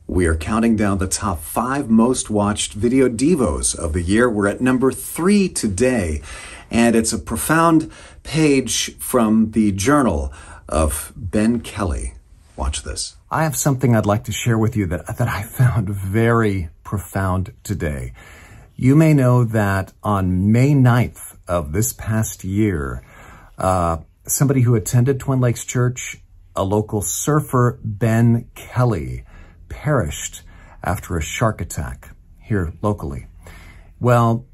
We are counting down the top 5 most watched video devos of the year. We're at number 3 today, and it's a profound page from the journal of Ben Kelly. Watch this. I have something I'd like to share with you that I found very profound today. You may know that on May 9th of this past year, somebody who attended Twin Lakes Church, a local surfer, Ben Kelly, perished after a shark attack here locally. Well,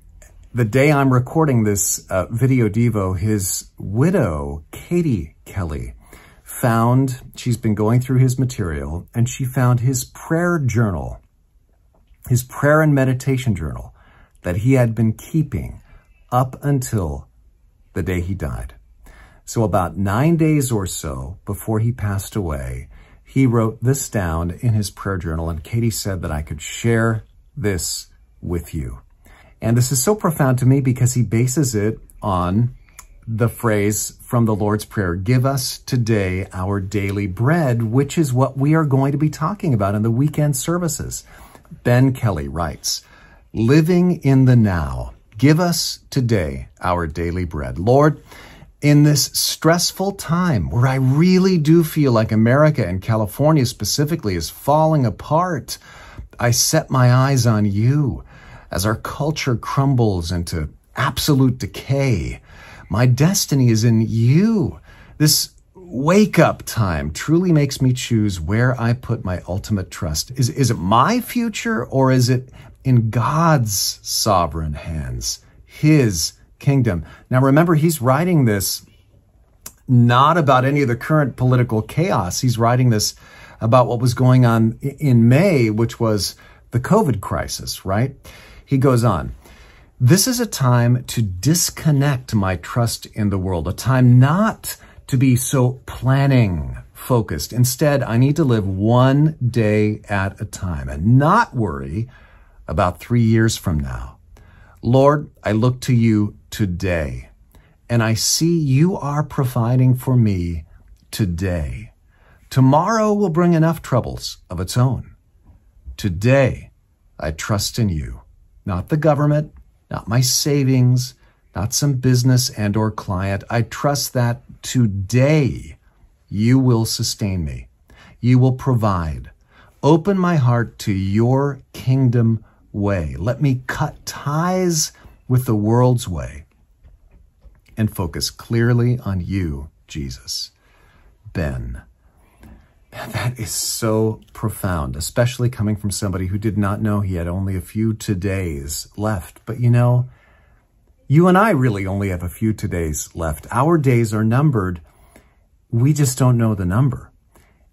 the day I'm recording this video devo, his widow, Katie Kelly, she's been going through his material, and she found his prayer journal, his prayer and meditation journal that he had been keeping up until the day he died. So about 9 days or so before he passed away, he wrote this down in his prayer journal, and Katie said that I could share this with you. And this is so profound to me because he bases it on the phrase from the Lord's Prayer, "Give us today our daily bread," which is what we are going to be talking about in the weekend services. Ben Kelly writes, "Living in the now, give us today our daily bread. Lord, in this stressful time where I really do feel like America and California specifically is falling apart, I set my eyes on you as our culture crumbles into absolute decay. My destiny is in you. This wake-up time truly makes me choose where I put my ultimate trust. Is it my future, or is it in God's sovereign hands, his kingdom?" Now remember, he's writing this not about any of the current political chaos. He's writing this about what was going on in May, which was the COVID crisis, right? He goes on, "This is a time to disconnect my trust in the world, a time not to be so planning focused. Instead, I need to live one day at a time and not worry about 3 years from now. Lord, I look to you today, and I see you are providing for me today. Tomorrow will bring enough troubles of its own. Today, I trust in you, not the government, not my savings, not some business and or client. I trust that today you will sustain me. You will provide. Open my heart to your kingdom way. Let me cut ties with the world's way and focus clearly on you, Jesus." Ben. That is so profound, especially coming from somebody who did not know he had only a few todays left. But you know, you and I really only have a few todays left. Our days are numbered. We just don't know the number.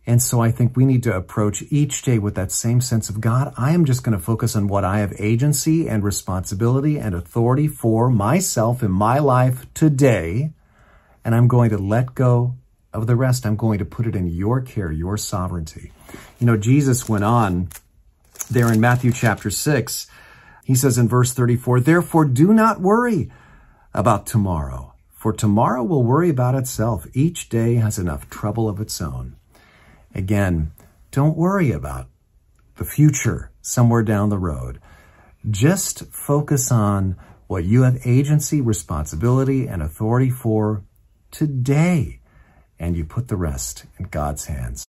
And so I think we need to approach each day with that same sense of, God, I am just going to focus on what I have agency and responsibility and authority for myself in my life today. And I'm going to let go of the rest. I'm going to put it in your care, your sovereignty. You know, Jesus went on there in Matthew chapter 6. He says in verse 34, "Therefore do not worry about tomorrow, for tomorrow will worry about itself. Each day has enough trouble of its own." Again, don't worry about the future somewhere down the road. Just focus on what you have agency, responsibility, and authority for today, and you put the rest in God's hands.